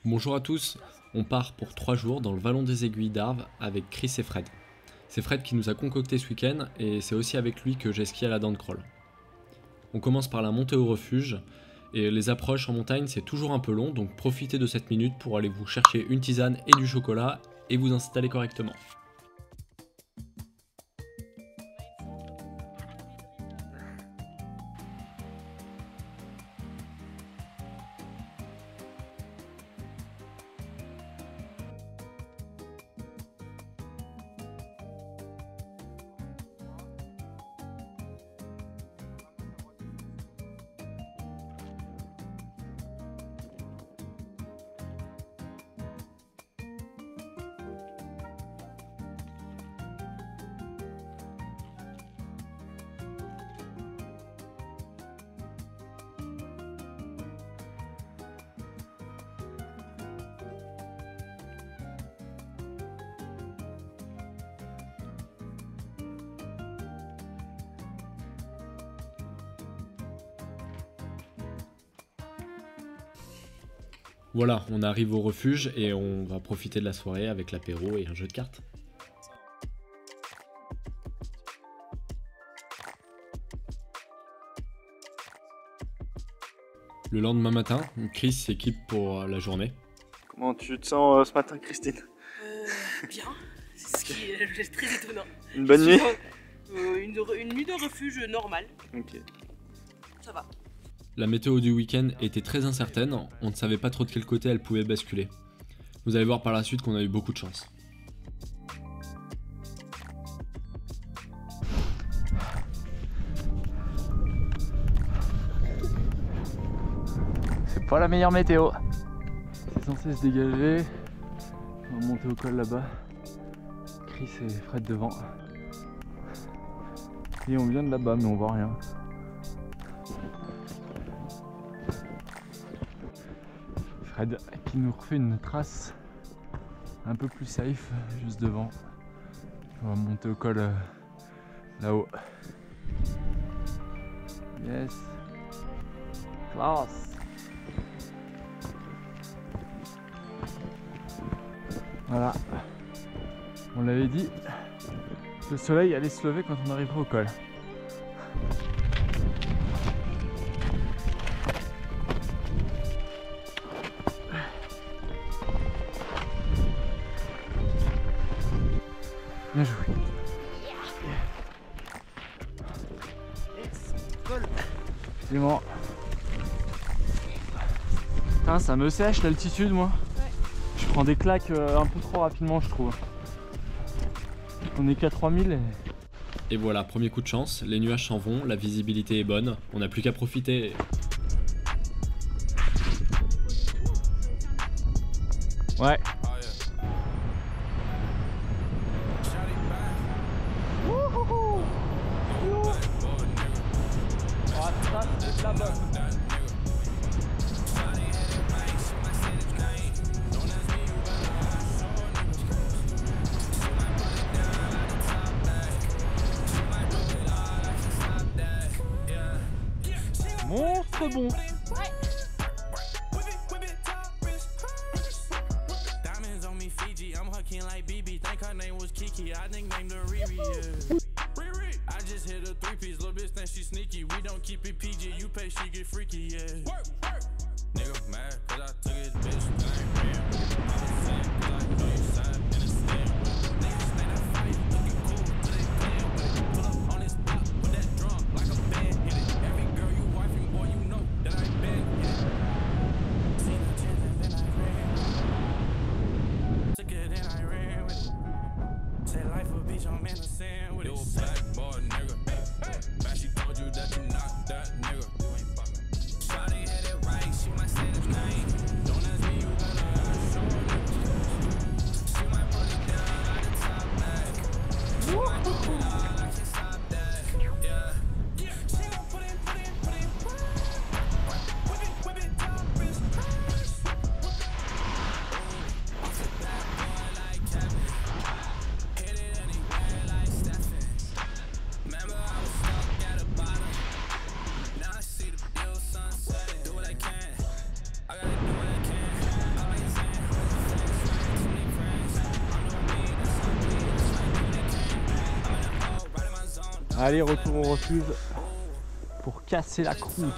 Bonjour à tous, on part pour 3 jours dans le Vallon des Aiguilles d'Arves avec Chris et Fred. C'est Fred qui nous a concocté ce week-end et c'est aussi avec lui que j'ai skié à la dent de Croll. On commence par la montée au refuge et les approches en montagne c'est toujours un peu long, donc profitez de cette minute pour aller vous chercher une tisane et du chocolat et vous installer correctement. Voilà, on arrive au refuge et on va profiter de la soirée avec l'apéro et un jeu de cartes. Le lendemain matin, Chris s'équipe pour la journée. Comment tu te sens ce matin, Christine? Bien, c'est ce qui est très étonnant. Une bonne nuit? Une nuit de refuge normale. Ok. Ça va. La météo du week-end était très incertaine, on ne savait pas trop de quel côté elle pouvait basculer. Vous allez voir par la suite qu'on a eu beaucoup de chance. C'est pas la meilleure météo. C'est censé se dégager. On va monter au col là-bas. Chris et Fred devant. Et on vient de là-bas mais on voit rien. Fred qui nous refait une trace un peu plus safe juste devant. On va monter au col là-haut. Yes. Classe. Voilà. On l'avait dit, le soleil allait se lever quand on arriverait au col. Bien joué. C'est bon. Putain, ça me sèche l'altitude, moi. Je prends des claques un peu trop rapidement, je trouve. On est qu'à 3000 Et voilà, premier coup de chance, les nuages s'en vont, la visibilité est bonne, on n'a plus qu'à profiter. Ouais. Monstre bon. Allez, retour au refuge pour casser la croûte.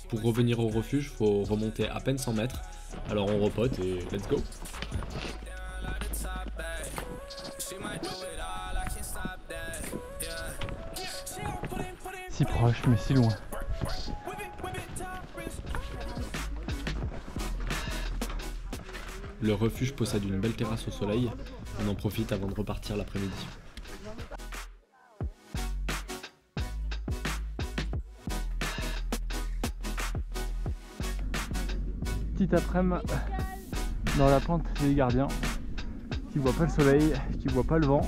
Pour revenir au refuge, faut remonter à peine 100 mètres. Alors on repote et let's go. Si proche mais si loin. Le refuge possède une belle terrasse au soleil. On en profite avant de repartir l'après-midi. Petit après-midi dans la pente des gardiens, qui voit pas le soleil, qui voit pas le vent.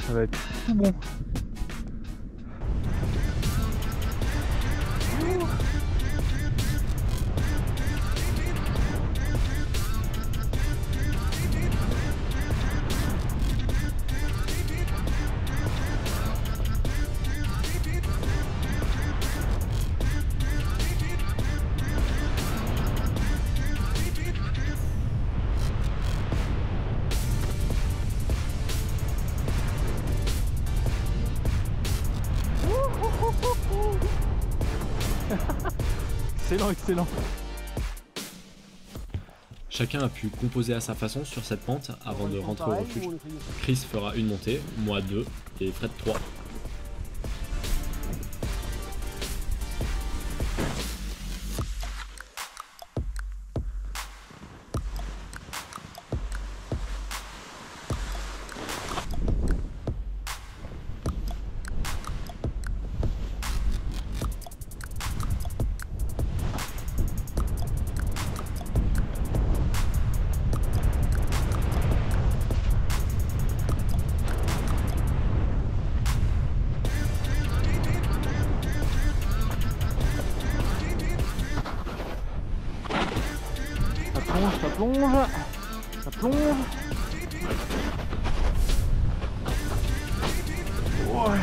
Ça va être tout bon. Excellent, excellent. Chacun a pu composer à sa façon sur cette pente avant de rentrer au refuge. Chris fera une montée, moi 2 et Fred 3. Ça plonge, ça plonge. Ouais.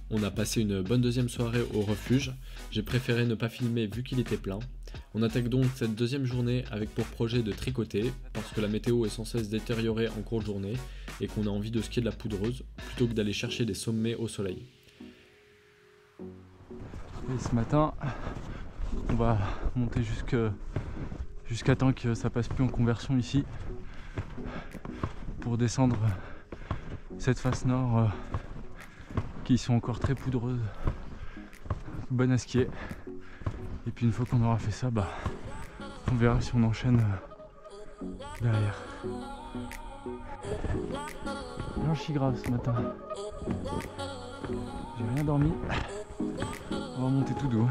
On a passé une bonne deuxième soirée au refuge. J'ai préféré ne pas filmer vu qu'il était plein. On attaque donc cette deuxième journée avec pour projet de tricoter, parce que la météo est sans cesse détériorée en cours de journée et qu'on a envie de skier de la poudreuse plutôt que d'aller chercher des sommets au soleil. Et ce matin, on va monter jusqu'à temps que ça passe plus en conversion ici pour descendre cette face nord qui sont encore très poudreuses, bonne à skier. Et puis une fois qu'on aura fait ça, on verra si on enchaîne derrière. Blanchi grave ce matin. J'ai rien dormi. On va monter tout doux.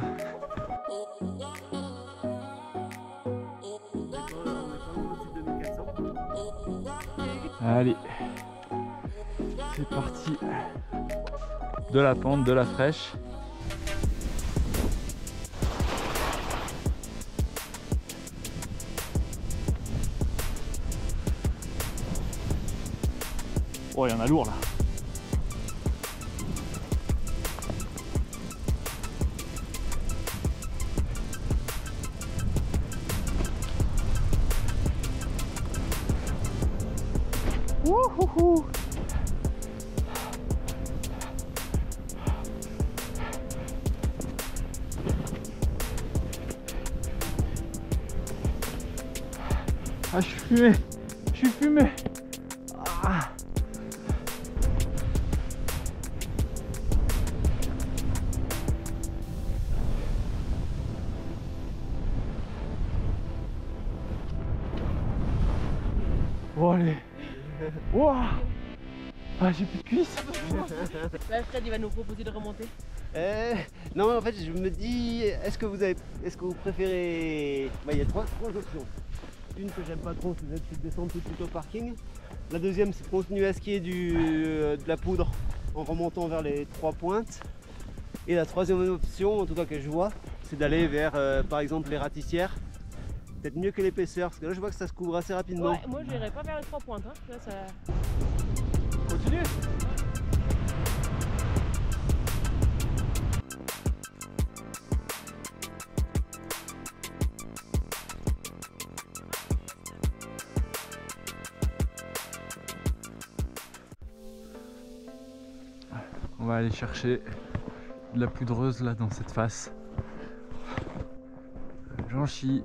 Allez, c'est parti. De la pente, de la fraîche. Oh, il y en a lourd là. Wouhouhou. Ah, je suis fumé. Je suis fumé. Ah. Oh allez. Wow. Ah, j'ai plus de cuisses. Là, Fred, il va nous proposer de remonter. Non, en fait, je me dis, est-ce que vous préférez... Il y a trois options. Une que j'aime pas trop, c'est de descendre tout de suite au parking. La deuxième, c'est de continuer à skier de la poudre en remontant vers les 3 pointes. Et la troisième option, en tout cas que je vois, c'est d'aller vers par exemple les ratissières. Peut-être mieux que l'épaisseur, parce que là je vois que ça se couvre assez rapidement. Ouais, moi j'irai pas vers les 3 pointes. Hein. Là, ça... Continue. On va aller chercher de la poudreuse là dans cette face. J'en chie.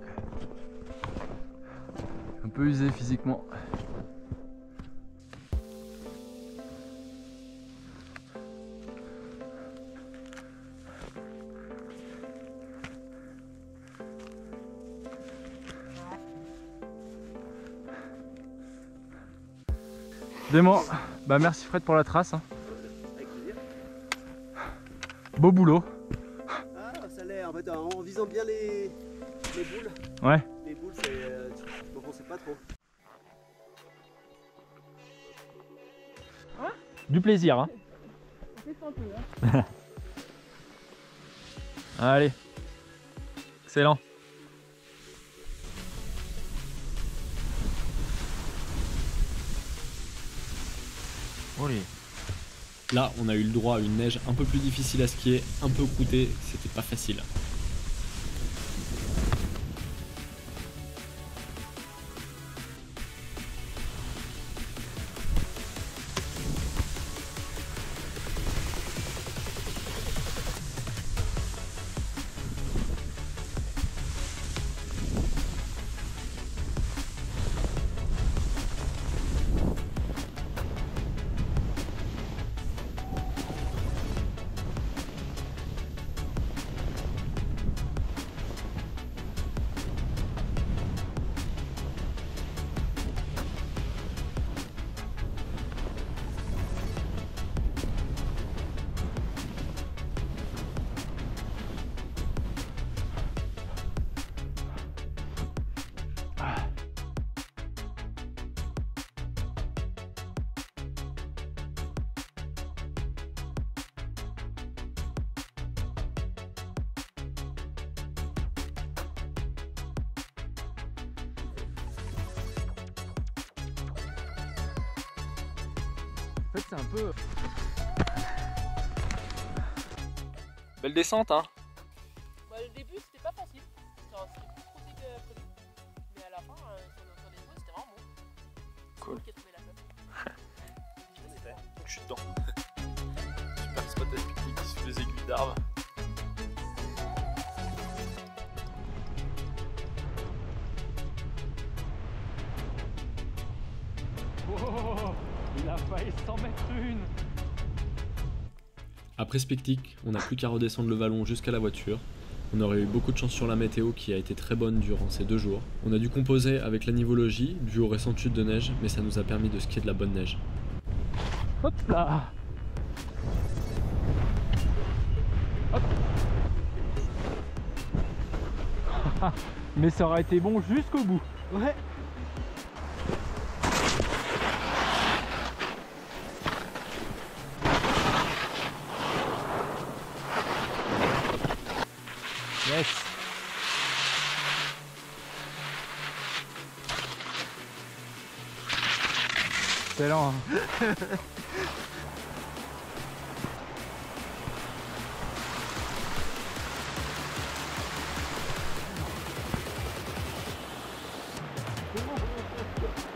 Un peu usé physiquement. Dément, bah merci Fred pour la trace. Hein. Avec plaisir. Beau boulot. Ah, ça l'est, en fait, en visant bien les boules. Ouais. Les boules, donc on sait pas trop. Du plaisir. Hein. C'est un peu, hein. Allez. Excellent. Oui. Là, on a eu le droit à une neige un peu plus difficile à skier, un peu croûtée, c'était pas facile. En fait c'est un peu... Belle descente, hein. Bah, le début c'était pas facile. C'était plus croûté que prévu. Mais à la fin, sur les fois, c'était vraiment bon. Cool. C'est moi qui ai trouvé la place. Je suis dedans. Super spot à pique-nique sous les aiguilles d'arbre. Oh, il a failli s'en mettre une. Après ce pique-nique, on n'a plus qu'à redescendre le vallon jusqu'à la voiture. On aurait eu beaucoup de chance sur la météo qui a été très bonne durant ces 2 jours. On a dû composer avec la nivologie, dû aux récentes chutes de neige, mais ça nous a permis de skier de la bonne neige. Hop là. Hop. Mais ça aurait été bon jusqu'au bout. Ouais. Yes. Excellent. Hein.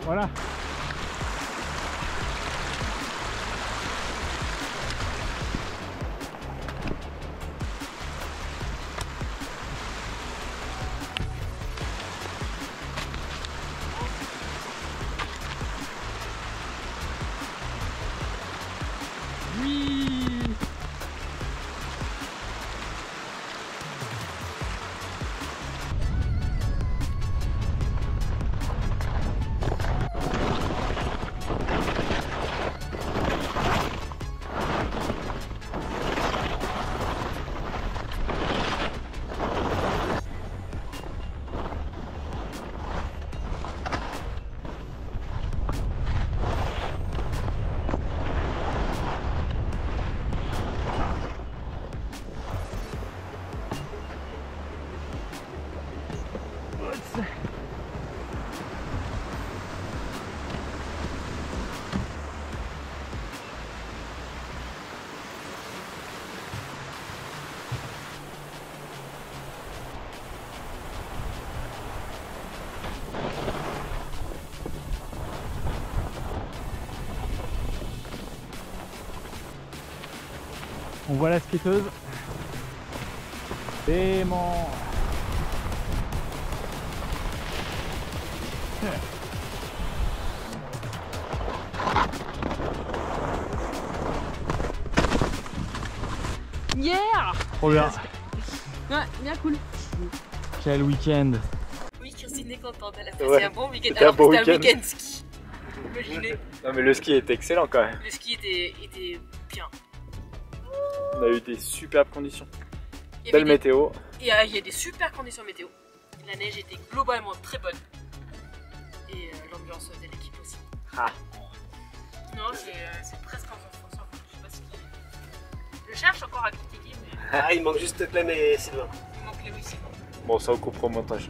Voilà. Oui. On voit la skateuse. Dément. Yeah! Trop bien. Ouais, bien cool. Quel week-end. Oui, Christine est contente, elle a passé Ouais. un bon week-end. C'était un bon C'était un week-end. week-end ski. Imaginez, Non mais le ski était excellent quand même. le ski était bien. On a eu des superbes conditions. Il y Belle avait météo. Et il y a des super conditions météo. La neige était globalement très bonne. Et l'ambiance de l'équipe aussi. Ah. Non, c'est presque en France. Je sais pas ce qu'il est. Je cherche encore à critiquer, mais Ah, il manque juste Clem et Sylvain. il manque les Louis. Bon ça on coupera au montage.